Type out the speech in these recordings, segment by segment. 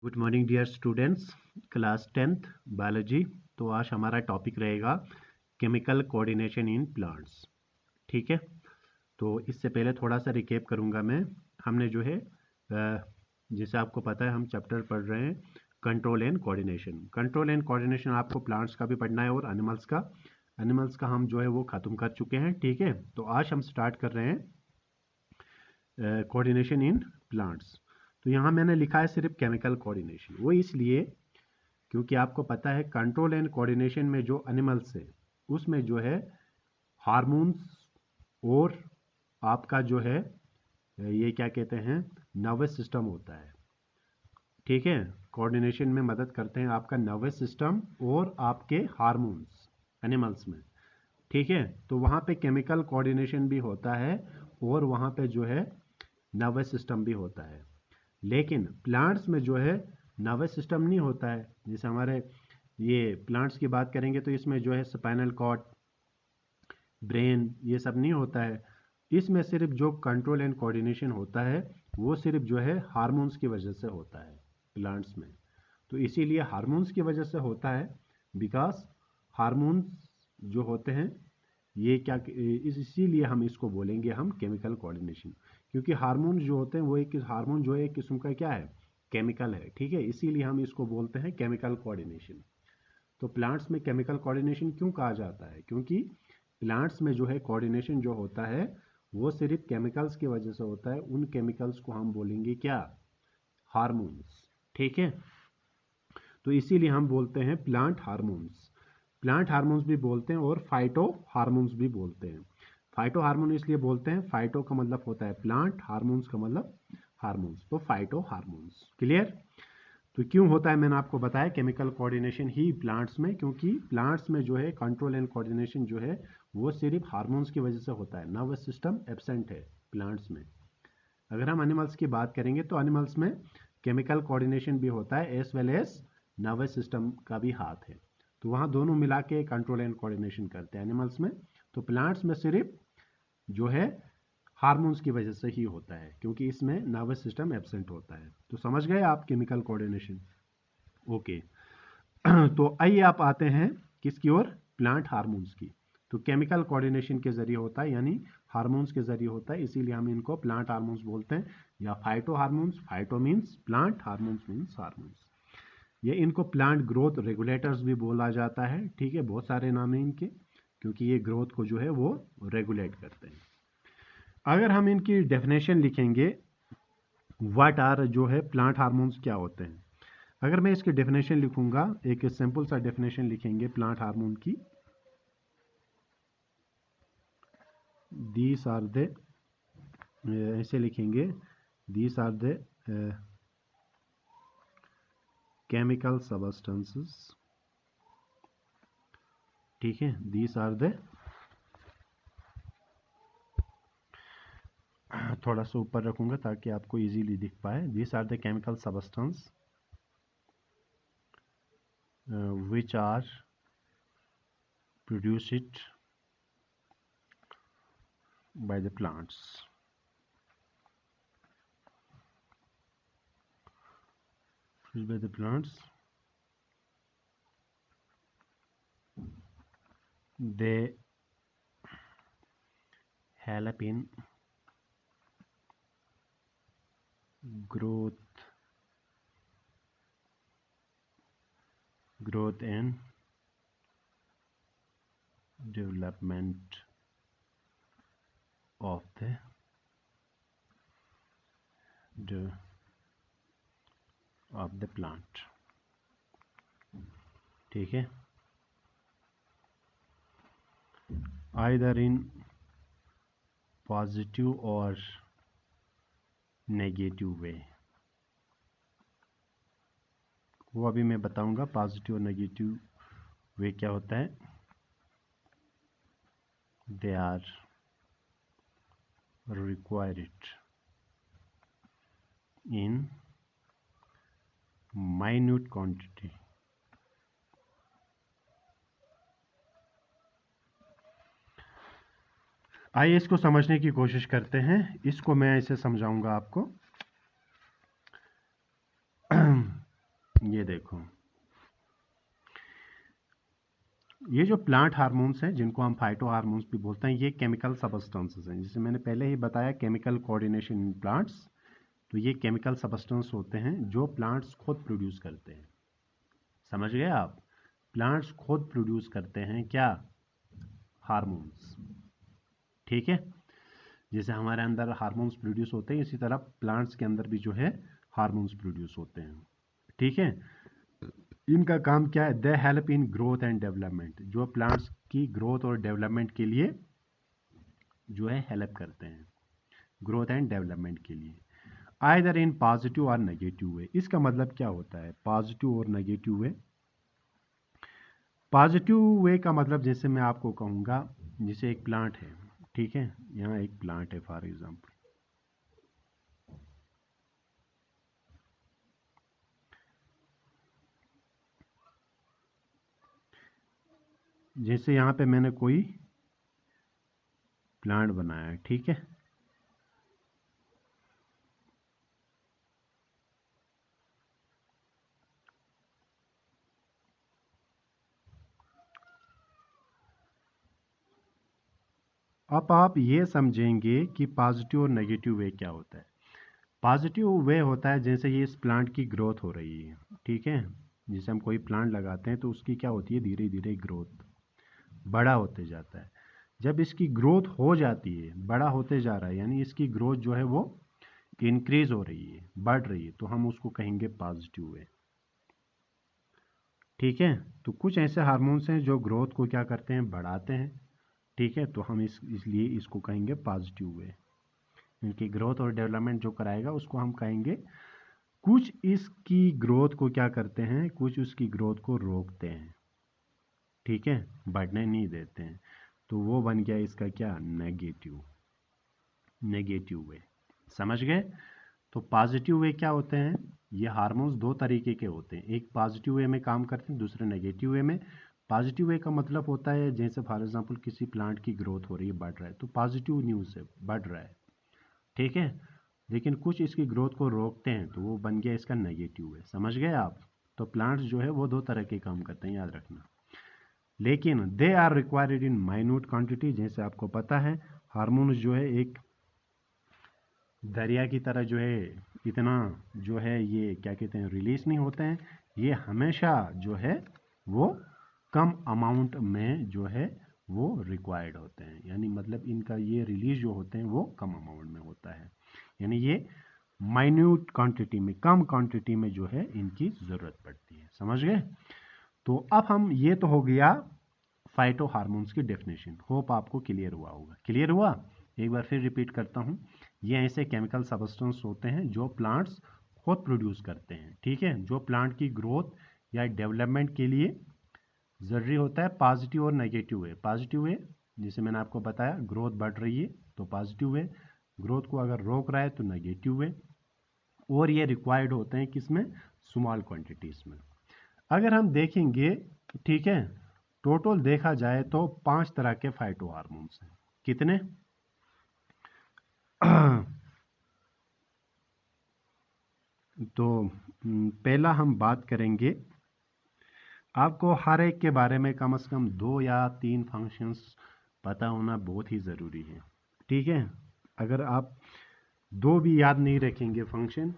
Good morning dear students, class 10th biology. तो आज हमारा टॉपिक रहेगा केमिकल कोऑर्डिनेशन इन प्लांट्स। ठीक है, तो इससे पहले थोड़ा सा रिकेप करूंगा मैं। हमने जो है जैसे आपको पता है हम चैप्टर पढ़ रहे हैं control and coordination. Control and coordination आपको प्लांट्स का भी पढ़ना है और एनिमल्स का हम जो है वो ख़त्म कर चुके हैं। ठीक है, तो आज हम स्टार्ट कर रहे हैं कोऑर्डिनेशन इन प्लांट्स। तो यहाँ मैंने लिखा है सिर्फ केमिकल कोऑर्डिनेशन, वो इसलिए क्योंकि आपको पता है कंट्रोल एंड कोऑर्डिनेशन में जो एनिमल्स है उसमें जो है हार्मोन्स और आपका जो है ये क्या कहते हैं नर्वस सिस्टम होता है। ठीक है, कोऑर्डिनेशन में मदद करते हैं आपका नर्वस सिस्टम और आपके हार्मोन्स एनिमल्स में। ठीक है, तो वहाँ पे केमिकल कोऑर्डिनेशन भी होता है और वहाँ पे जो है नर्वस सिस्टम भी होता है। लेकिन प्लांट्स में जो है नर्वस सिस्टम नहीं होता है। जैसे हमारे ये प्लांट्स की बात करेंगे तो इसमें जो है स्पाइनल कॉर्ड, ब्रेन, ये सब नहीं होता है। इसमें सिर्फ जो कंट्रोल एंड कोऑर्डिनेशन होता है वो सिर्फ जो है हार्मोन्स की वजह से होता है प्लांट्स में। तो इसीलिए हार्मोन्स की वजह से होता है, बिकॉज हार्मोन्स जो होते हैं ये क्या इसीलिए हम इसको बोलेंगे हम केमिकल कोऑर्डिनेशन, क्योंकि हार्मोन जो होते हैं वो एक हार्मोन जो है एक किस्म का क्या है केमिकल है। ठीक है, इसीलिए हम इसको बोलते हैं केमिकल कोऑर्डिनेशन। तो प्लांट्स में केमिकल कोऑर्डिनेशन क्यों कहा जाता है? क्योंकि प्लांट्स में जो है कोऑर्डिनेशन जो होता है वो सिर्फ केमिकल्स की वजह से होता है। उन केमिकल्स को हम बोलेंगे क्या? हार्मोन्स। ठीक है, तो इसीलिए हम बोलते हैं प्लांट हार्मोन्स। प्लांट हार्मोन्स भी बोलते हैं और फाइटो हार्मोन्स भी बोलते हैं। फाइटो हार्मोन इसलिए बोलते हैं, फाइटो का मतलब होता है प्लांट, हार्मोन्स का मतलब हार्मोन्स, तो फाइटो हार्मोन्स। क्लियर? तो क्यों होता है मैंने आपको बताया केमिकल कोऑर्डिनेशन ही प्लांट्स में, क्योंकि प्लांट्स में जो है कंट्रोल एंड कोऑर्डिनेशन जो है वो सिर्फ हार्मोन्स की वजह से होता है। नर्वस सिस्टम एब्सेंट है प्लांट्स में। अगर हम एनिमल्स की बात करेंगे तो एनिमल्स में केमिकल कोऑर्डिनेशन भी होता है as well as nervous system का भी हाथ है। तो वहाँ दोनों मिला के कंट्रोल एंड कोऑर्डिनेशन करते हैं एनिमल्स में। तो प्लांट्स में सिर्फ जो है हार्मोन्स की वजह से ही होता है, क्योंकि इसमें नर्वस सिस्टम एब्सेंट होता है। तो समझ गए आप केमिकल कोऑर्डिनेशन? ओके। तो आइए आप आते हैं किसकी ओर? प्लांट हार्मोन्स की। तो केमिकल कोऑर्डिनेशन के जरिए होता है, यानी हार्मोन्स के जरिए होता है, इसीलिए हम इनको प्लांट हार्मोन्स बोलते हैं, या phyto hormones. Phyto means plant, hormones means hormones. ये इनको प्लांट ग्रोथ रेगुलेटर्स भी बोला जाता है। ठीक है, बहुत सारे नाम हैं इनके, क्योंकि ये ग्रोथ को जो है वो रेगुलेट करते हैं। अगर हम इनकी डेफिनेशन लिखेंगे व्हाट आर जो है प्लांट हार्मोन्स क्या होते हैं, अगर मैं इसकी डेफिनेशन लिखूंगा, एक सिंपल सा डेफिनेशन लिखेंगे प्लांट हार्मोन की। दीस आर द, ऐसे लिखेंगे, these are the chemical substances. ठीक है, दीस आर द, थोड़ा सा ऊपर रखूंगा ताकि आपको इजीली दिख पाए। These are the chemical substance which are produced by the plants. Produced by the plants. They help in growth and development of the plant. ठीक है, either in positive or negative way। वो अभी मैं बताऊंगा positive और negative way क्या होता है। They are required in minute quantity आइए इसको समझने की कोशिश करते हैं। इसको मैं ऐसे समझाऊंगा आपको। ये देखो, ये जो प्लांट हार्मोन्स हैं जिनको हम फाइटो हार्मोन्स भी बोलते हैं, ये केमिकल सबस्टेंसेस हैं। जैसे मैंने पहले ही बताया, केमिकल कोऑर्डिनेशन इन प्लांट्स, तो ये केमिकल सबस्टेंस होते हैं जो प्लांट्स खुद प्रोड्यूस करते हैं। समझ गए आप? प्लांट्स खुद प्रोड्यूस करते हैं क्या? हार्मोन्स। ठीक है, जैसे हमारे अंदर हार्मोन्स प्रोड्यूस होते हैं, इसी तरह प्लांट्स के अंदर भी जो है हार्मोन्स प्रोड्यूस होते हैं। ठीक है, इनका काम क्या है? They help in growth and development, जो प्लांट्स की ग्रोथ और डेवलपमेंट के लिए जो है हेल्प करते हैं, ग्रोथ एंड डेवलपमेंट के लिए, आइदर इन पॉजिटिव और नेगेटिव वे। इसका मतलब क्या होता है पॉजिटिव और नेगेटिव वे? पॉजिटिव वे का मतलब, जैसे मैं आपको कहूँगा, जैसे एक प्लांट है, ठीक है, यहाँ एक प्लांट है फॉर एग्जांपल, जैसे यहाँ पे मैंने कोई प्लांट बनाया है, ठीक है, अब आप ये समझेंगे कि पॉजिटिव और नेगेटिव वे क्या होता है। पॉजिटिव वे होता है जैसे ये इस प्लांट की ग्रोथ हो रही है, ठीक है, जैसे हम कोई प्लांट लगाते हैं तो उसकी क्या होती है, धीरे धीरे ग्रोथ, बड़ा होते जाता है। जब इसकी ग्रोथ हो जाती है, बड़ा होते जा रहा है, यानी इसकी ग्रोथ जो है वो इंक्रीज हो रही है, बढ़ रही है, तो हम उसको कहेंगे पॉजिटिव वे। ठीक है, तो कुछ ऐसे हार्मोन्स हैं जो ग्रोथ को क्या करते हैं, बढ़ाते हैं। ठीक है, तो हम इसलिए इसको कहेंगे पॉजिटिव वे। इनकी ग्रोथ और डेवलपमेंट जो कराएगा उसको हम कहेंगे। कुछ इसकी ग्रोथ को क्या करते हैं, कुछ उसकी ग्रोथ को रोकते हैं, ठीक है, बढ़ने नहीं देते हैं, तो वो बन गया इसका क्या, नेगेटिव, नेगेटिव वे। समझ गए? तो पॉजिटिव वे क्या होते हैं? ये हार्मोन्स दो तरीके के होते हैं, एक पॉजिटिव वे में काम करते हैं, दूसरे नेगेटिव वे में। पॉजिटिव वे का मतलब होता है जैसे फॉर एग्जांपल किसी प्लांट की ग्रोथ हो रही है, बढ़ रहा है, तो पॉजिटिव न्यूज़ है, बढ़ रहा है, ठीक है। लेकिन कुछ इसकी ग्रोथ को रोकते हैं, तो वो बन गया इसका नेगेटिव वे। समझ गए आप? तो प्लांट्स जो है वो दो तरह के काम करते हैं, याद रखना। लेकिन they are required in minute quantity. जैसे आपको पता है, हार्मोन्स जो है एक दरिया की तरह जो है, इतना जो है ये क्या कहते हैं, रिलीज नहीं होते हैं। ये हमेशा जो है वो कम अमाउंट में जो है वो रिक्वायर्ड होते हैं, यानी मतलब इनका ये रिलीज जो होते हैं वो कम अमाउंट में होता है, यानी ये माइन्यूट क्वांटिटी में, कम क्वांटिटी में जो है इनकी ज़रूरत पड़ती है। समझ गए? तो अब हम, ये तो हो गया फाइटो हार्मोन्स की डेफिनेशन। होप आपको क्लियर हुआ होगा। क्लियर हुआ? एक बार फिर रिपीट करता हूँ, ये ऐसे केमिकल सब्सटेंस होते हैं जो प्लांट्स खुद प्रोड्यूस करते हैं, ठीक है, जो प्लांट की ग्रोथ या डेवलपमेंट के लिए ज़रूरी होता है। पॉजिटिव और नेगेटिव है। पॉजिटिव है, जैसे मैंने आपको बताया, ग्रोथ बढ़ रही है तो पॉजिटिव है, ग्रोथ को अगर रोक रहा है तो नेगेटिव है, और ये रिक्वायर्ड होते हैं किसमें, स्मॉल क्वांटिटीज में। अगर हम देखेंगे, ठीक है, टोटल देखा जाए तो 5 तरह के फाइटो हार्मोन्स हैं। कितने? तो पहला हम बात करेंगे, आपको हर एक के बारे में कम से कम 2 या 3 फंक्शंस पता होना बहुत ही ज़रूरी है, ठीक है। अगर आप दो भी याद नहीं रखेंगे फंक्शन,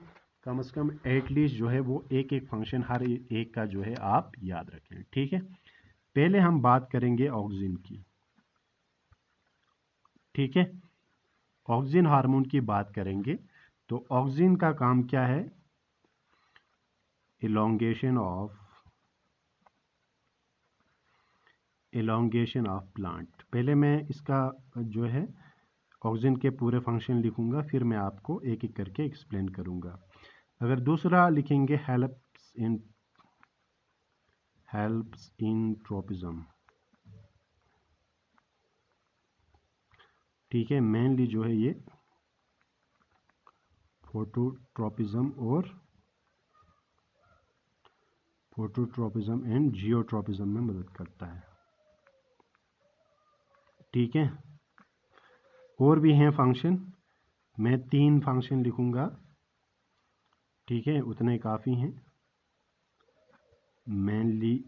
कम से कम एटलीस्ट जो है वो एक एक फंक्शन हर एक का जो है आप याद रखें, ठीक है। पहले हम बात करेंगे ऑक्सिन की, ठीक है, ऑक्सिन हार्मोन की बात करेंगे। तो ऑक्सिन का काम क्या है? Elongation of plant. पहले मैं इसका जो है ऑक्सिन के पूरे फंक्शन लिखूंगा, फिर मैं आपको एक एक करके एक्सप्लेन करूंगा। अगर दूसरा लिखेंगे, हेल्प्स इन ट्रोपिज्म, ठीक है, मेनली जो है ये फोटोट्रोपिज्म एंड जियोट्रोपिज्म में मदद करता है, ठीक है। और भी हैं फंक्शन, मैं 3 फंक्शन लिखूंगा, ठीक है, उतने काफ़ी हैं। mainly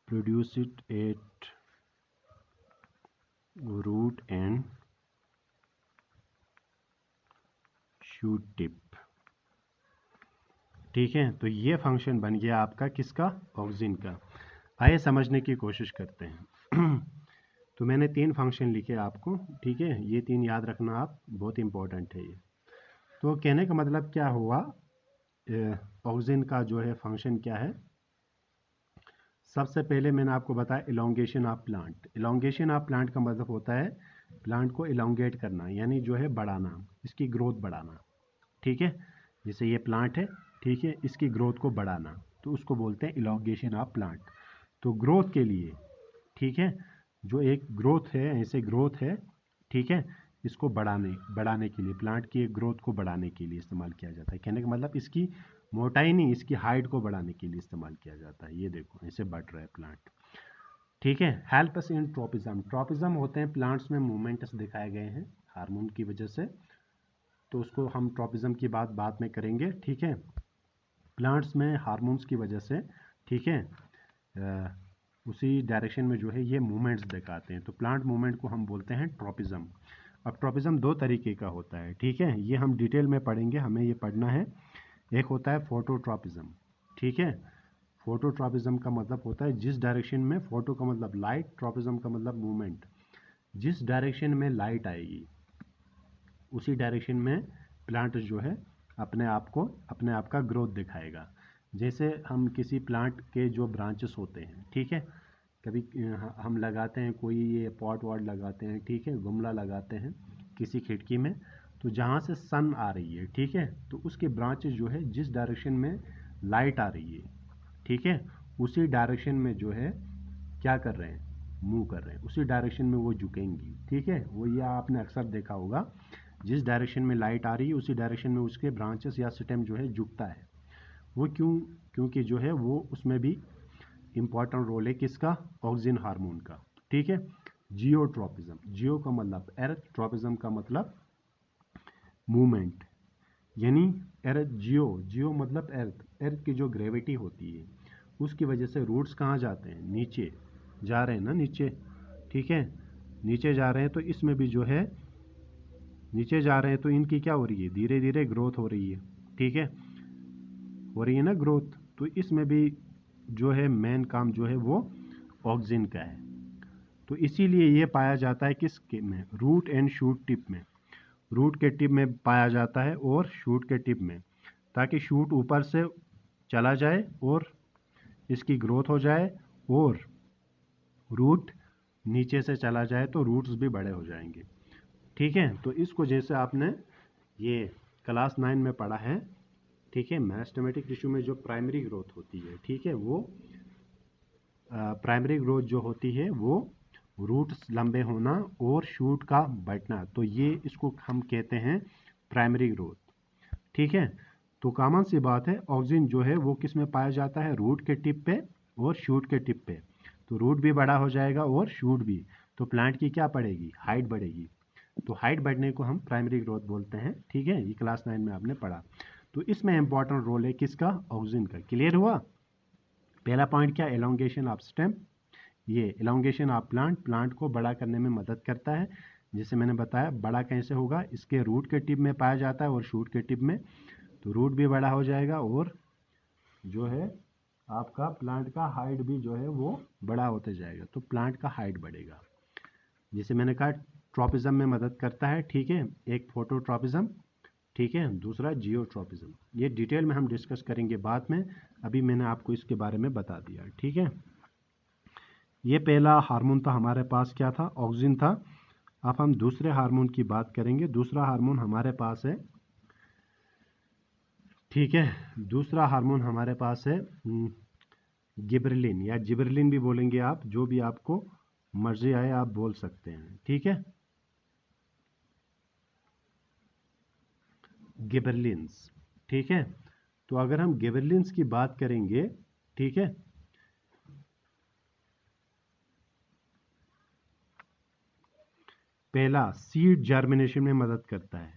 produced at root and shoot tip। ठीक है, तो ये फंक्शन बन गया आपका किसका, ऑक्सिन का। आइए समझने की कोशिश करते हैं। तो मैंने 3 फंक्शन लिखे आपको, ठीक है, ये 3 याद रखना आप, बहुत इंपॉर्टेंट है ये। तो कहने का मतलब क्या हुआ, ऑक्सिन का जो है फंक्शन क्या है। सबसे पहले मैंने आपको बताया elongation of plant. Elongation of plant का मतलब होता है प्लांट को इलोंगेट करना, यानी जो है बढ़ाना, इसकी ग्रोथ बढ़ाना। ठीक है, जैसे ये प्लांट है, ठीक है, इसकी ग्रोथ को बढ़ाना, तो उसको बोलते हैं इलोंगेशन ऑफ प्लांट। तो ग्रोथ के लिए, ठीक है, जो एक ग्रोथ है, ऐसे ग्रोथ है, ठीक है, इसको बढ़ाने के लिए, प्लांट की ग्रोथ को बढ़ाने के लिए इस्तेमाल किया जाता है। कहने का मतलब इसकी मोटाई नहीं, इसकी हाइट को बढ़ाने के लिए इस्तेमाल किया जाता है। ये देखो ऐसे बढ़ रहा है प्लांट, ठीक है। हेल्प अस इन ट्रॉपिज्म। ट्रॉपिज्म होते हैं प्लांट्स में मूवमेंट्स दिखाए गए हैं हार्मोन की वजह से, तो उसको हम ट्रॉपिज्म की बात बाद में करेंगे, ठीक है। प्लांट्स में हार्मोन्स की वजह से, ठीक है, उसी डायरेक्शन में जो है ये मूवमेंट्स दिखाते हैं, तो प्लांट मूवमेंट को हम बोलते हैं ट्रॉपिज्म। अब ट्रॉपिज्म 2 तरीके का होता है, ठीक है, ये हम डिटेल में पढ़ेंगे, हमें ये पढ़ना है। एक होता है फोटोट्रॉपिज्म, ठीक है। फोटोट्रॉपिज्म का मतलब होता है जिस डायरेक्शन में, फोटो का मतलब लाइट, ट्रॉपिज्म का मतलब मूवमेंट, जिस डायरेक्शन में लाइट आएगी उसी डायरेक्शन में प्लांट जो है अपने आप का ग्रोथ दिखाएगा। जैसे हम किसी प्लांट के जो ब्रांचेस होते हैं, ठीक है, कभी हम लगाते हैं कोई ये पॉट वॉट लगाते हैं, ठीक है, गमला लगाते हैं किसी खिड़की में, तो जहाँ से सन आ रही है, ठीक है, तो उसके ब्रांचेस जो है जिस डायरेक्शन में लाइट आ रही है, ठीक है, उसी डायरेक्शन में जो है क्या कर रहे हैं, मूव कर रहे हैं, उसी डायरेक्शन में वो झुकेंगी, ठीक है। वो ये आपने अक्सर देखा होगा, जिस डायरेक्शन में लाइट आ रही है उसी डायरेक्शन में उसके ब्रांचेस या स्टेम जो है झुकता है। वो क्यों, क्योंकि जो है वो उसमें भी इंपॉर्टेंट रोल है किसका, ऑक्सिन हार्मोन का, ठीक है। जियोट्रॉपिज्म, जियो का मतलब अर्थ, ट्रॉपिज्म का मतलब मूवमेंट, यानी अर्थ, जियो, जियो मतलब अर्थ, अर्थ की जो ग्रेविटी होती है उसकी वजह से रूट्स कहाँ जाते हैं, नीचे जा रहे हैं ना, नीचे, ठीक है, नीचे जा रहे हैं, तो इसमें भी जो है नीचे जा रहे हैं, तो इनकी क्या हो रही है, धीरे धीरे ग्रोथ हो रही है, ठीक है, हो रही है ना ग्रोथ। तो इसमें भी जो है मेन काम जो है वो ऑक्सिन का है। तो इसीलिए ये पाया जाता है किस में, रूट एंड शूट टिप में। रूट के टिप में पाया जाता है और शूट के टिप में, ताकि शूट ऊपर से चला जाए और इसकी ग्रोथ हो जाए, और रूट नीचे से चला जाए तो रूट्स भी बड़े हो जाएंगे, ठीक है। तो इसको जैसे आपने ये क्लास 9 में पढ़ा है, ठीक है, मेरिस्टेमेटिक टिश्यू में जो प्राइमरी ग्रोथ होती है, ठीक है, वो प्राइमरी ग्रोथ जो होती है वो रूट्स लंबे होना और शूट का बढ़ना, तो ये इसको हम कहते हैं प्राइमरी ग्रोथ, ठीक है। तो कॉमन सी बात है, ऑक्सिन जो है वो किस में पाया जाता है, रूट के टिप पे और शूट के टिप पे। तो रूट भी बड़ा हो जाएगा और शूट भी, तो प्लांट की क्या बढ़ेगी, हाइट बढ़ेगी। तो हाइट बढ़ने को हम प्राइमरी ग्रोथ बोलते हैं, ठीक है, ये क्लास 9 में आपने पढ़ा। तो इसमें इंपॉर्टेंट रोल है किसका, ऑक्सिन का। क्लियर हुआ। पहला पॉइंट क्या, एलोंगेशन ऑफ स्टेम। ये एलोंगेशन ऑफ प्लांट, प्लांट को बड़ा करने में मदद करता है। जैसे मैंने बताया बड़ा कैसे होगा, इसके रूट के टिप में पाया जाता है और शूट के टिप में, तो रूट भी बड़ा हो जाएगा और जो है आपका प्लांट का हाइट भी जो है वो बड़ा होते जाएगा, तो प्लांट का हाइट बढ़ेगा। जैसे मैंने कहा ट्रॉपिज्म में मदद करता है, ठीक है, एक फोटोट्रॉपिज्म, ठीक है, दूसरा जियोट्रॉपिज्म। ये डिटेल में हम डिस्कस करेंगे बाद में, अभी मैंने आपको इसके बारे में बता दिया, ठीक है। ये पहला हार्मोन था हमारे पास, क्या था, ऑक्सिन था। अब हम दूसरे हार्मोन की बात करेंगे। दूसरा हार्मोन हमारे पास है, ठीक है, दूसरा हार्मोन हमारे पास है गिबरेलिन, या जिबरेलिन भी बोलेंगे आप, जो भी आपको मर्जी आए आप बोल सकते हैं, ठीक है। गिबरेलिन्स, ठीक है। तो अगर हम गिबरेलिन्स की बात करेंगे, ठीक है, पहला सीड जर्मिनेशन में मदद करता है,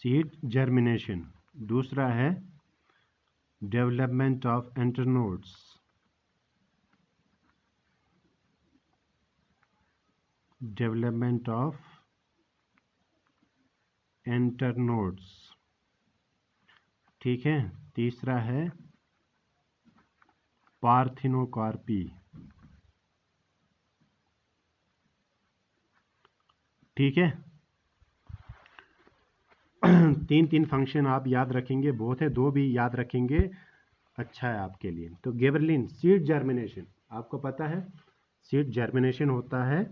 सीड जर्मिनेशन, दूसरा है development of internodes, development of internodes, ठीक है। तीसरा है पार्थिनोकार्पी, ठीक है। तीन फंक्शन आप याद रखेंगे, बहुत है, दो भी याद रखेंगे अच्छा है आपके लिए। तो गिबरेलिन सीड जर्मिनेशन, आपको पता है सीड जर्मिनेशन होता है,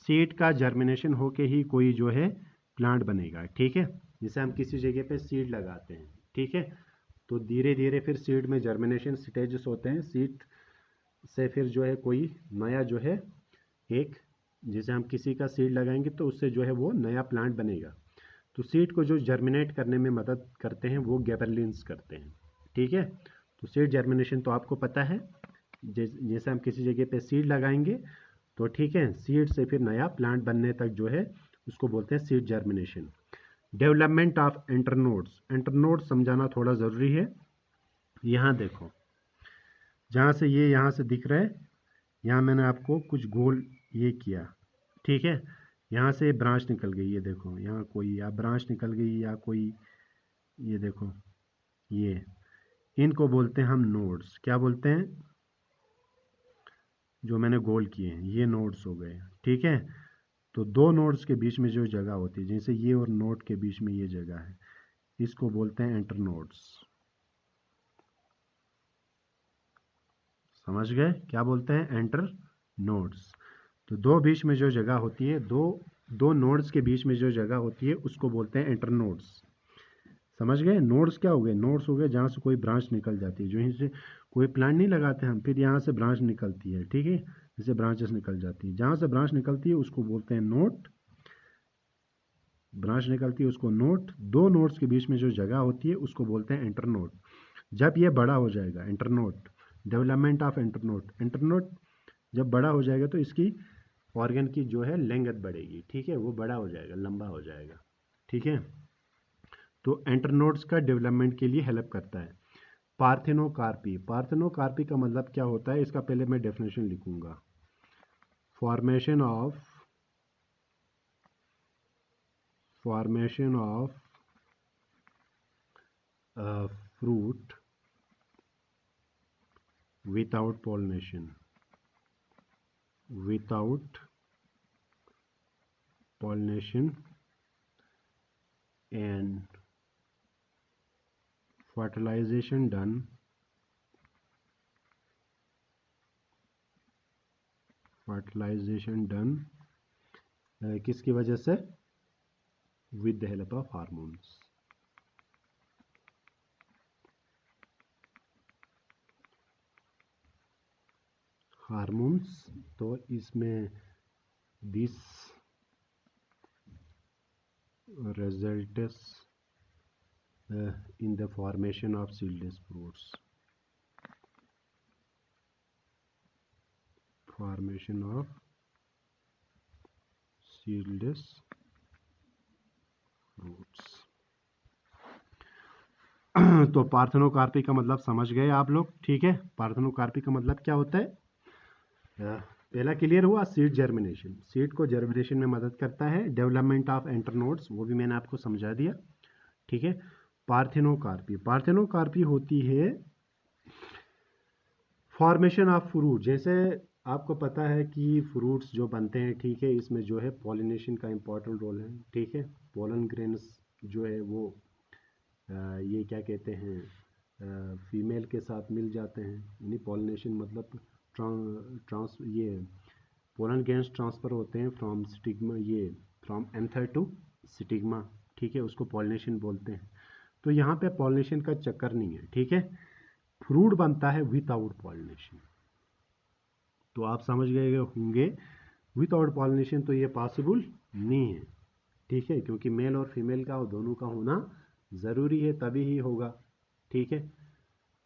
सीड का जर्मिनेशन होके ही कोई जो है प्लांट बनेगा, ठीक है। जैसे हम किसी जगह पे सीड लगाते हैं, ठीक है, तो धीरे धीरे फिर सीड में जर्मिनेशन स्टेजेस होते हैं, सीड से फिर जो है कोई नया जो है एक, जैसे हम किसी का सीड लगाएंगे तो उससे जो है वो नया प्लांट बनेगा। तो सीड को जो जर्मिनेट करने में मदद करते हैं वो गिबरेलिन्स करते हैं, ठीक है। तो सीड जर्मिनेशन तो आपको पता है, जैसे हम किसी जगह पे सीड लगाएंगे तो ठीक है, सीड से फिर नया प्लांट बनने तक जो है उसको बोलते हैं seed germination. Development of internodes, internodes समझाना थोड़ा ज़रूरी है। यहाँ देखो, जहाँ से ये यहाँ से दिख रहा है, यहाँ मैंने आपको कुछ गोल ये किया, ठीक है। यहाँ से ब्रांच निकल गई, ये देखो यहाँ कोई या ब्रांच निकल गई या कोई, ये देखो ये, इनको बोलते हैं हम नोड्स। क्या बोलते हैं? जो मैंने गोल किए हैं ये नोड्स हो गए, ठीक है। तो दो नोड्स के बीच में जो जगह होती है, जैसे ये और नोड के बीच में ये जगह है, इसको बोलते हैं इंटरनोड्स। समझ गए क्या बोलते हैं? Inter nodes. तो दो बीच में जो जगह होती है, दो नोड्स के बीच में जो जगह होती है उसको बोलते हैं इंटरनोड्स। समझ गए? नोड्स क्या हो गए? नोड्स हो गए जहाँ से कोई ब्रांच निकल जाती है, जो यहीं से कोई प्लांट नहीं लगाते हम, फिर यहाँ से ब्रांच निकलती है, ठीक है, जैसे ब्रांचेस निकल जाती है, जहाँ से ब्रांच निकलती है उसको बोलते हैं नोड। ब्रांच निकलती है उसको नोड, दो नोड्स के बीच में जो जगह होती है उसको बोलते हैं इंटरनोड। जब ये बड़ा हो जाएगा, internode, development of internode, internode जब बड़ा हो जाएगा तो इसकी ऑर्गन की जो है लेंथ बढ़ेगी, ठीक है, वो बड़ा हो जाएगा, लंबा हो जाएगा, ठीक है। तो इंटरनोड्स का डेवलपमेंट के लिए हेल्प करता है। पार्थेनोकार्पी, पार्थेनोकार्पी का मतलब क्या होता है, इसका पहले मैं डेफिनेशन लिखूंगा। Formation of fruit without pollination, and fertilization done किसकी वजह से? with the help of hormones। Hormones, तो इसमें this results in the formation of seedless fruits, formation of seedless fruits। तो पार्थेनोकार्पी का मतलब समझ गए आप लोग, ठीक है। पार्थेनोकार्पी का मतलब क्या होता है? पहला क्लियर हुआ, सीड जर्मिनेशन, सीड को जर्मिनेशन में मदद करता है। डेवलपमेंट ऑफ इंटरनोड्स, वो भी मैंने आपको समझा दिया, ठीक है। पार्थेनोकार्पी होती है फॉर्मेशन ऑफ फ्रूट। जैसे आपको पता है कि फ्रूट्स जो बनते हैं, ठीक है, इसमें जो है पॉलिनेशन का इम्पोर्टेंट रोल है, ठीक है। पोलन ग्रेन्स जो है वो ये क्या कहते हैं, फीमेल के साथ मिल जाते हैं, यानी पॉलिनेशन मतलब ये पोलन ग्रेन्स ट्रांसफ़र होते हैं फ्रॉम स्टिग्मा, ये फ्रॉम एंथर टू स्टिग्मा, ठीक है, उसको पॉलिनेशन बोलते हैं। तो यहाँ पे पॉलिनेशन का चक्कर नहीं है, ठीक है। फ्रूट बनता है विदाउट पॉलिनेशन, तो आप समझ गए होंगे विदाउट पॉलिनेशन तो ये पॉसिबल नहीं है, ठीक है, क्योंकि मेल और फीमेल का और दोनों का होना ज़रूरी है, तभी ही होगा, ठीक है।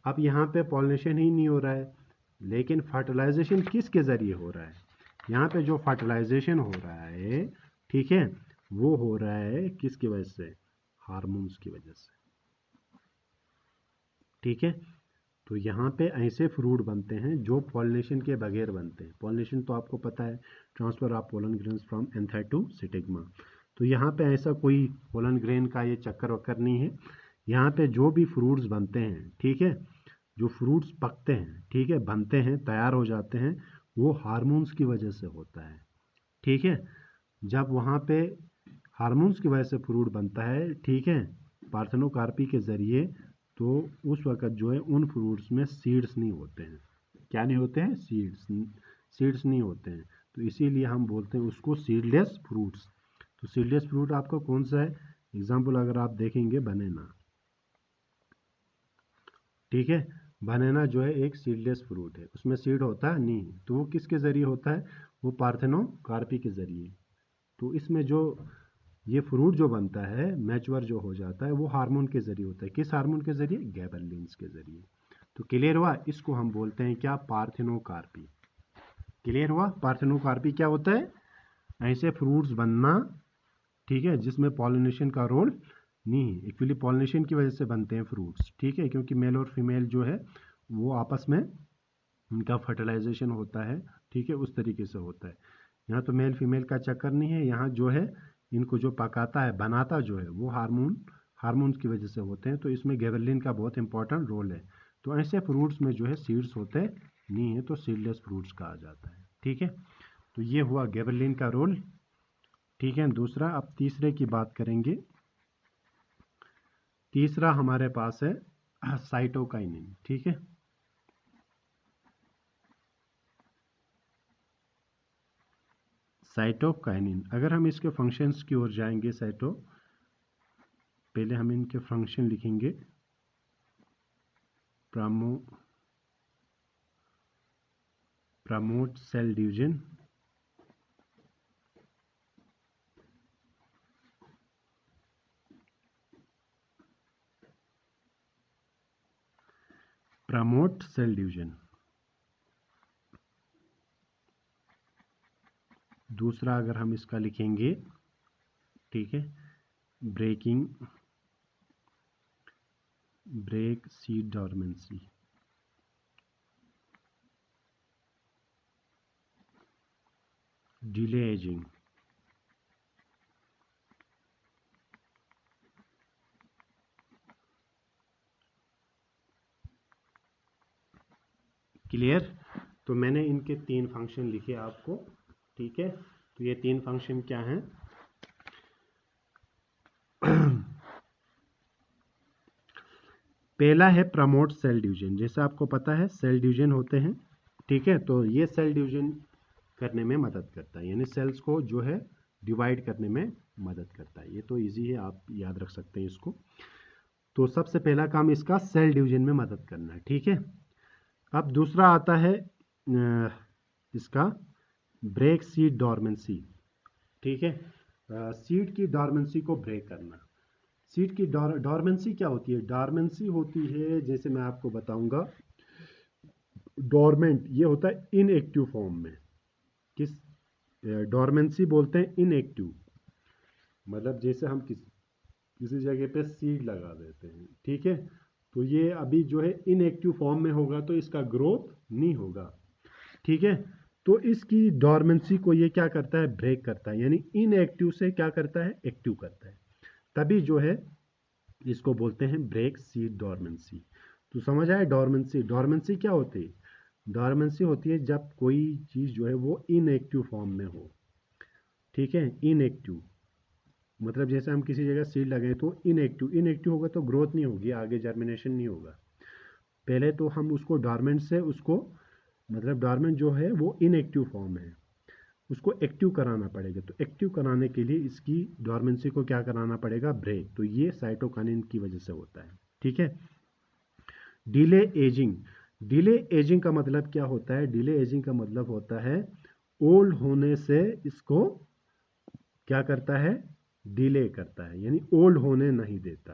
अब यहाँ पे पॉलिनेशन ही नहीं हो रहा है, लेकिन फर्टिलाइजेशन किसके ज़रिए हो रहा है? यहाँ पे जो फर्टिलाइजेशन हो रहा है, ठीक है, वो हो रहा है किसकी वजह से? हार्मोन्स की वजह से। ठीक है, तो यहाँ पे ऐसे फ्रूट बनते हैं जो पॉलिनेशन के बगैर बनते हैं। पॉलिनेशन तो आपको पता है, transfer of pollen grains from anther to stigma. तो यहाँ पे ऐसा कोई पोलन ग्रेन का ये चक्कर वक्कर नहीं है। यहाँ पे जो भी फ्रूट्स बनते हैं, ठीक है, जो फ्रूट्स पकते हैं, ठीक है, बनते हैं, तैयार हो जाते हैं, वो हार्मोन्स की वजह से होता है। ठीक है, जब वहाँ पे हार्मोन्स की वजह से फ्रूट बनता है, ठीक है, पार्थेनोकार्पी के ज़रिए, तो उस वक़्त जो है उन फ्रूट्स में सीड्स नहीं होते हैं। क्या नहीं होते हैं? सीड्स नहीं होते हैं। तो इसीलिए हम बोलते हैं उसको सीडलेस फ्रूट्स। तो सीडलेस फ्रूट आपका कौन सा है? एग्जाम्पल अगर आप देखेंगे, बनाना। ठीक है, बनाना जो है एक सीडलेस फ्रूट है, उसमें सीड होता है नहीं। तो वो किसके ज़रिए होता है? वो पार्थेनोकार्पी के ज़रिए। तो इसमें जो ये फ्रूट जो बनता है, मैच्योर जो हो जाता है, वो हार्मोन के ज़रिए होता है। किस हार्मोन के ज़रिए? गैबरलिन्स के ज़रिए। तो क्लियर हुआ? इसको हम बोलते हैं क्या? पार्थेनोकार्पी। क्लियर हुआ? पार्थेनोकार्पी क्या होता है? ऐसे फ्रूट्स बनना, ठीक है, जिसमें पॉलिनेशन का रोल नहीं है। एक्चुअली पॉलिनेशन की वजह से बनते हैं फ्रूट्स, ठीक है, क्योंकि मेल और फीमेल जो है वो आपस में उनका फर्टिलाइजेशन होता है, ठीक है, उस तरीके से होता है। यहाँ तो मेल फीमेल का चक्कर नहीं है। यहाँ जो है इनको जो पकाता है, बनाता जो है, वो हार्मोन्स की वजह से होते हैं। तो इसमें गिबरेलिन का बहुत इंपॉर्टेंट रोल है। तो ऐसे फ्रूट्स में जो है सीड्स होते नहीं है, तो सीडलेस फ्रूट्स कहा जाता है। ठीक है, तो ये हुआ गिबरेलिन का रोल। ठीक है, दूसरा, अब तीसरे की बात करेंगे। तीसरा हमारे पास है साइटोकाइनिन। ठीक है, साइटोकाइनिन, अगर हम इसके फंक्शंस की ओर जाएंगे, पहले हम इनके फंक्शन लिखेंगे। Promote cell division, promote cell division. दूसरा अगर हम इसका लिखेंगे, ठीक है, break seed dormancy. Delay ageing. Clear? तो मैंने इनके 3 फंक्शन लिखे आपको। ठीक है, तो ये 3 फंक्शन क्या हैं? पहला है प्रमोट सेल डिवीजन। जैसे आपको पता है सेल डिवीजन होते हैं, ठीक है, तो ये सेल डिवीजन करने में मदद करता है, यानी सेल्स को जो है डिवाइड करने में मदद करता है। ये तो इजी है, आप याद रख सकते हैं इसको। तो सबसे पहला काम इसका सेल डिवीजन में मदद करना है। ठीक है, अब दूसरा आता है इसका ब्रेक सीड डॉर्मेंसी। ठीक है, सीड की डॉर्मेंसी को ब्रेक करना। सीड की डॉर्मेंसी क्या होती है? डॉर्मेंसी होती है, जैसे मैं आपको बताऊंगा, डॉर्मेंट ये होता है इनएक्टिव फॉर्म में। किस डॉर्मेंसी बोलते हैं? इनएक्टिव, मतलब जैसे हम किसी जगह पे सीड लगा देते हैं, ठीक है, तो ये अभी जो है इनएक्टिव फॉर्म में होगा, तो इसका ग्रोथ नहीं होगा। ठीक है, तो इसकी डॉर्मेंसी को ये क्या करता है? ब्रेक करता है, यानी इनएक्टिव से क्या करता है? एक्टिव करता है। तभी जो है इसको बोलते हैं ब्रेक सीड डॉर्मेंसी। तो समझ आया? डॉर्मेंसी, डॉर्मेंसी क्या होती है? डॉर्मेंसी होती है जब कोई चीज़ जो है वो इनएक्टिव फॉर्म में हो। ठीक है, इनएक्टिव मतलब जैसे हम किसी जगह सीड लगाएं तो इनएक्टिव होगा तो ग्रोथ नहीं होगी, आगे जर्मिनेशन नहीं होगा। पहले तो हम उसको डॉर्मेंट से उसको, मतलब डॉर्मेंट जो है वो इनएक्टिव फॉर्म है, उसको एक्टिव कराना पड़ेगा। तो एक्टिव कराने के लिए इसकी डॉर्मेंसी को क्या कराना पड़ेगा? ब्रेक। तो ये साइटोकाइनिन की वजह से होता है। ठीक है, डिले एजिंग। डिले एजिंग का मतलब क्या होता है? डिले एजिंग का मतलब होता है ओल्ड होने से इसको क्या करता है? डिले करता है, यानी ओल्ड होने नहीं देता।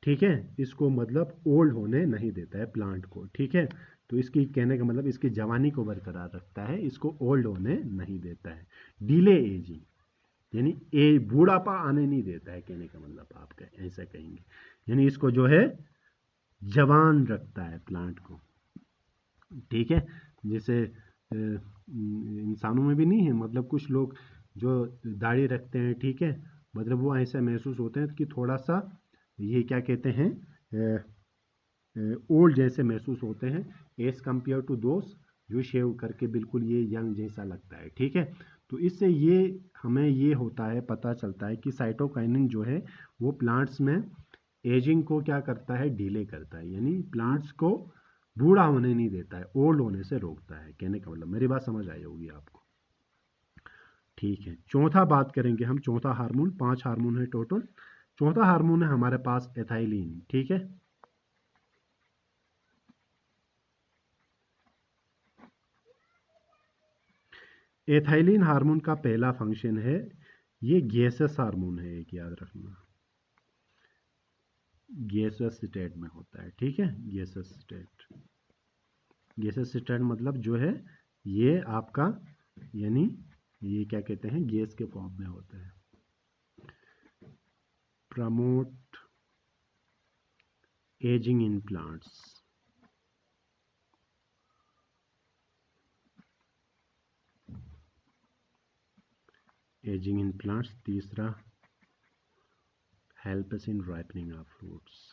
ठीक है, इसको मतलब ओल्ड होने नहीं देता है प्लांट को। ठीक है, तो इसकी कहने का मतलब इसकी जवानी को बरकरार रखता है, इसको ओल्ड होने नहीं देता है। डिले एजिंग, यानी ए बूढ़ापा आने नहीं देता है, कहने का मतलब आप ऐसा कहेंगे, यानी इसको जो है जवान रखता है प्लांट को। ठीक है, जैसे इंसानों में भी नहीं है, मतलब कुछ लोग जो दाढ़ी रखते हैं, ठीक है, मतलब वो ऐसा महसूस होते हैं कि थोड़ा सा ये क्या कहते हैं ओल्ड जैसे महसूस होते हैं एज कंपेयर टू दोस्त जो शेव करके बिल्कुल ये यंग जैसा लगता है। ठीक है, तो इससे ये हमें ये होता है, पता चलता है कि साइटोकाइनिन जो है वो प्लांट्स में एजिंग को क्या करता है, डिले करता है, यानी प्लांट्स को बूढ़ा होने नहीं देता है, ओल्ड होने से रोकता है। कहने का मतलब मेरी बात समझ आई होगी आपको। ठीक है, चौथा बात करेंगे हम, चौथा हार्मोन, 5 हार्मोन है टोटल। चौथा हार्मोन है हमारे पास एथाइलिन। ठीक है, एथाइलिन हार्मोन का पहला फंक्शन है, ये गैसेस हार्मोन है, एक याद रखना, गैसेस स्टेट में होता है। ठीक है, गैसेस स्टेट, गैसेस स्टेट मतलब जो है ये आपका, यानी ये क्या कहते हैं, गैस के फॉर्म में होता है। Promote ageing in plants, ageing in plants. तीसरा, helps in ripening of fruits,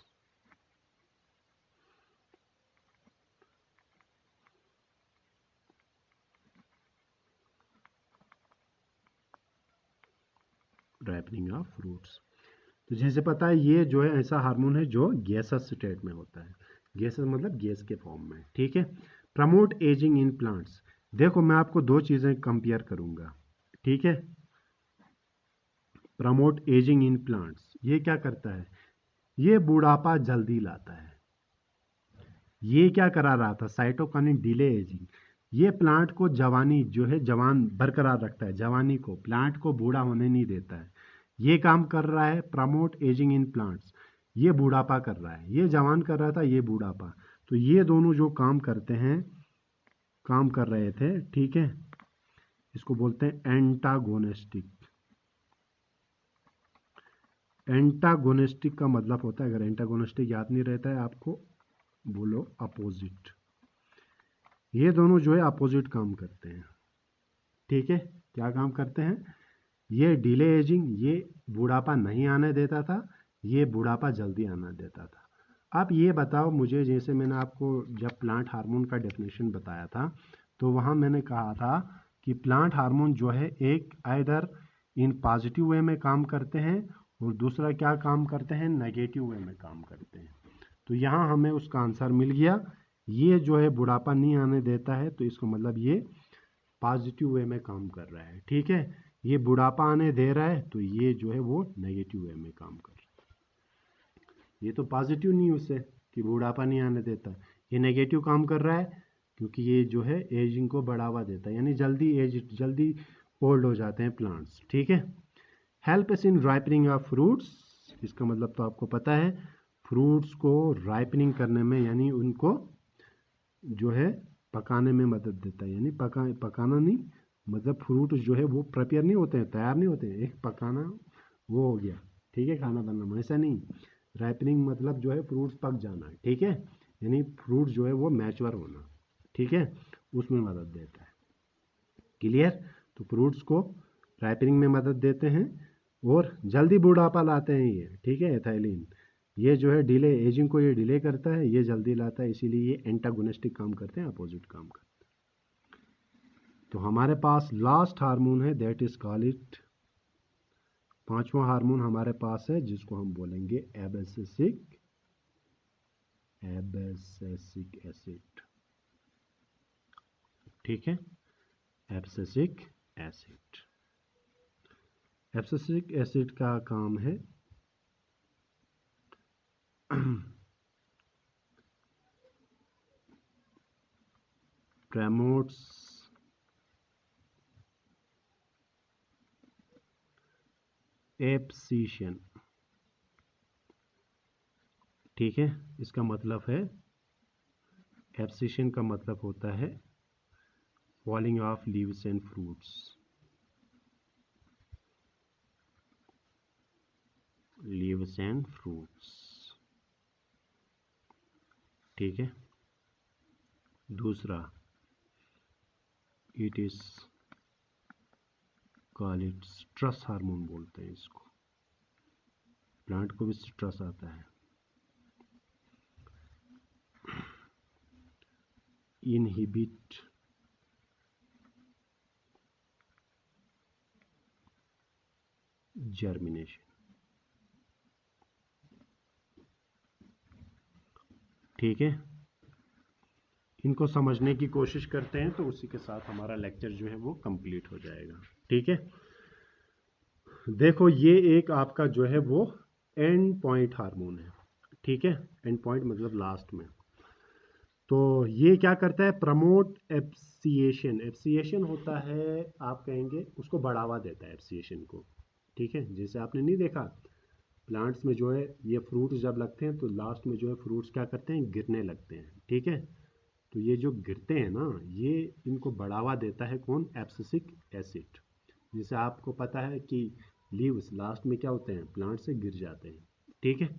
ripening of fruits. तो जैसे पता है ये जो है ऐसा हार्मोन है जो गैसस स्टेट में होता है, गैसस मतलब गैस के फॉर्म में। ठीक है, प्रमोट एजिंग इन प्लांट्स। देखो मैं आपको दो चीज़ें कंपेयर करूंगा। ठीक है, प्रमोट एजिंग इन प्लांट्स ये क्या करता है, ये बुढ़ापा जल्दी लाता है। ये क्या करा रहा था, साइटोकाइनिन डिले एजिंग, ये प्लांट को जवानी जो है जवान बरकरार रखता है, जवानी को, प्लांट को बूढ़ा होने नहीं देता है। ये काम कर रहा है प्रमोट एजिंग इन प्लांट्स, ये बूढ़ापा कर रहा है, ये जवान कर रहा था, ये बूढ़ापा। तो ये दोनों जो काम करते हैं, काम कर रहे थे, ठीक है, इसको बोलते हैं एंटागोनिस्टिक। एंटागोनिस्टिक का मतलब होता है, अगर एंटागोनिस्टिक याद नहीं रहता है आपको, बोलो अपोजिट। ये दोनों जो है अपोजिट काम करते हैं। ठीक है, क्या काम करते हैं, ये डिले एजिंग, ये बुढ़ापा नहीं आने देता था, ये बुढ़ापा जल्दी आना देता था। आप ये बताओ मुझे, जैसे मैंने आपको जब प्लांट हार्मोन का डेफिनेशन बताया था तो वहाँ मैंने कहा था कि प्लांट हार्मोन जो है एक आइदर इन पॉजिटिव वे में काम करते हैं और दूसरा क्या काम करते हैं, नेगेटिव वे में काम करते हैं। तो यहाँ हमें उसका आंसर मिल गया, ये जो है बुढ़ापा नहीं आने देता है, तो इसका मतलब ये पॉजिटिव वे में काम कर रहा है। ठीक है, ये बुढ़ापा आने दे रहा है तो ये जो है वो नेगेटिव वे में काम कर रहा है। ये तो पॉजिटिव न्यूज़ है कि बुढ़ापा नहीं आने देता, ये नेगेटिव काम कर रहा है क्योंकि ये जो है एजिंग को बढ़ावा देता है, यानी जल्दी ओल्ड हो जाते हैं प्लांट्स। ठीक है, helps in ripening of fruits, इसका मतलब तो आपको पता है, फ्रूट्स को राइपनिंग करने में, यानी उनको जो है पकाने में मदद देता है, यानी पकाना नहीं, मतलब फ्रूट जो है वो प्रिपेयर नहीं होते हैं, तैयार नहीं होते हैं, एक पकाना वो हो गया। ठीक है, खाना बनना ऐसा नहीं, राइपनिंग मतलब जो है फ्रूट्स पक जाना है। ठीक है, यानी फ्रूट जो है वो मैच्योर होना। ठीक है, उसमें मदद देता है। क्लियर, तो फ्रूट्स को राइपनिंग में मदद देते हैं और जल्दी बुढ़ापा लाते हैं ये। ठीक है, एथाइलिन ये जो है डिले एजिंग को ये डिले करता है, ये जल्दी लाता है, इसीलिए ये एंटागोनिस्टिक काम करते हैं, अपोजिट काम करते हैं। तो हमारे पास लास्ट हार्मोन है, दैट इज कॉल इट, पांचवा हार्मोन हमारे पास है जिसको हम बोलेंगे एब्सिसिक एसिड। ठीक है, एब्सिसिक एसिड, एब्सिसिक एसिड का काम है प्रमोट्स एब्सिशन। ठीक है, इसका मतलब है, एब्सिशन का मतलब होता है falling of leaves and fruits. Leaves and fruits, ठीक है। दूसरा, it is call it stress hormone बोलते हैं इसको, प्लांट को भी स्ट्रेस आता है। इनहिबिट जर्मिनेशन, ठीक है। इनको समझने की कोशिश करते हैं तो उसी के साथ हमारा लेक्चर जो है वो कंप्लीट हो जाएगा, ठीक है। देखो ये एक आपका जो है वो एंड पॉइंट हार्मोन है, ठीक है। एंड पॉइंट मतलब लास्ट में। तो ये क्या करता है, प्रमोट एप्सिएशन। एप्सिएशन होता है, आप कहेंगे उसको बढ़ावा देता है एप्सिएशन को, ठीक है। जैसे आपने नहीं देखा प्लांट्स में जो है ये फ्रूट्स जब लगते हैं तो लास्ट में जो है फ्रूट्स क्या करते हैं, गिरने लगते हैं, ठीक है। तो ये जो गिरते हैं ना, ये इनको बढ़ावा देता है कौन, एब्सिसिक एसिड। जैसे आपको पता है कि लीव्स लास्ट में क्या होते हैं, प्लांट से गिर जाते हैं, ठीक है।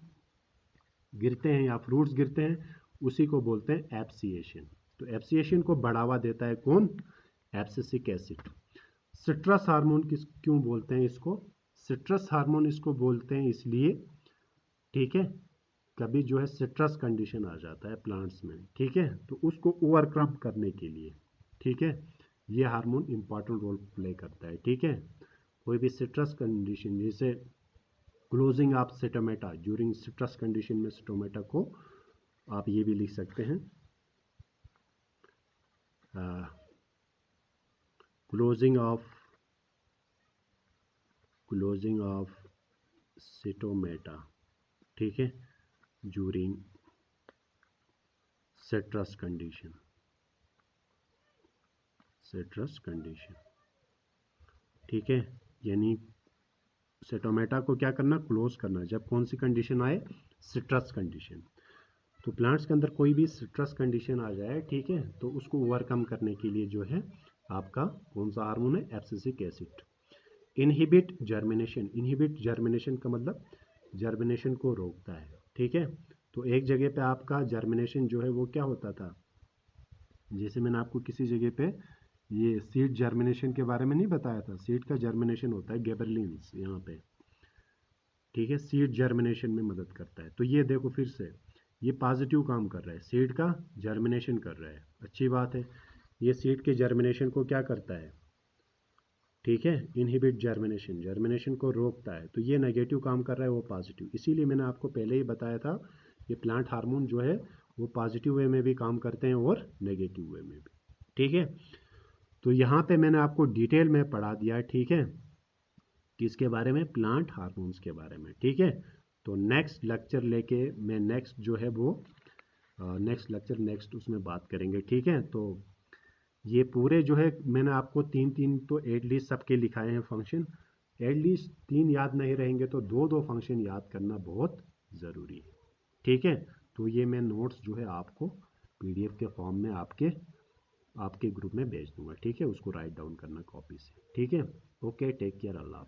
गिरते हैं या फ्रूट्स गिरते हैं, उसी को बोलते हैं एप्सिएशन। तो एप्सिएशन को बढ़ावा देता है कौन, एब्सिसिक एसिड। सिट्रस हार्मोन किस क्यों बोलते हैं इसको, सिट्रस हार्मोन इसको बोलते हैं इसलिए, ठीक है, कभी जो है सिट्रस कंडीशन आ जाता है प्लांट्स में, ठीक है, तो उसको ओवरकम करने के लिए, ठीक है, ये हार्मोन इंपॉर्टेंट रोल प्ले करता है, ठीक है। कोई भी सिट्रस कंडीशन, जैसे closing of stomata, during citrus condition में स्टोमेटा को आप ये भी लिख सकते हैं, क्लोजिंग ऑफ स्टोमेटा, ठीक है, ड्यूरिंग सिट्रस कंडीशन, ठीक है। यानी स्टोमेटा को क्या करना, क्लोज करना, जब कौन सी कंडीशन आए, सिट्रस कंडीशन। तो प्लांट्स के अंदर कोई भी सिट्रस कंडीशन आ जाए, ठीक है, तो उसको ओवरकम करने के लिए जो है आपका कौन सा हार्मोन है, abscisic acid. Inhibit germination, inhibit germination का मतलब जर्मिनेशन को रोकता है, ठीक है। तो एक जगह पे आपका जर्मिनेशन जो है वो क्या होता था, जैसे मैंने आपको किसी जगह पे ये सीड जर्मिनेशन के बारे में नहीं बताया था, सीड का जर्मिनेशन होता है गेबरलिन्स यहाँ पे, ठीक है, सीड जर्मिनेशन में मदद करता है। तो ये देखो फिर से ये पॉजिटिव काम कर रहा है, सीड का जर्मिनेशन कर रहा है, अच्छी बात है। ये सीड के जर्मिनेशन को क्या करता है, ठीक है, इनहिबिट जर्मिनेशन, जर्मिनेशन को रोकता है। तो ये नेगेटिव काम कर रहा है, वो पॉजिटिव। इसीलिए मैंने आपको पहले ही बताया था ये प्लांट हार्मोन जो है वो पॉजिटिव वे में भी काम करते हैं और नेगेटिव वे में भी, ठीक है। तो यहाँ पे मैंने आपको डिटेल में पढ़ा दिया है, ठीक है, किसके बारे में, प्लांट हार्मोन्स के बारे में, ठीक है। तो नेक्स्ट लेक्चर लेके मैं नेक्स्ट जो है वो नेक्स्ट लेक्चर नेक्स्ट उसमें बात करेंगे, ठीक है। तो ये पूरे जो है मैंने आपको तीन तीन तो एटलीस्ट सबके लिखाए हैं फंक्शन, एटलीस्ट तीन याद नहीं रहेंगे तो दो दो फंक्शन याद करना बहुत ज़रूरी है, ठीक है। तो ये मैं नोट्स जो है आपको पीडीएफ के फॉर्म में आपके ग्रुप में भेज दूंगा, ठीक है, उसको राइट डाउन करना कॉपी से, ठीक है। ओके, टेक केयर, अल्लाह।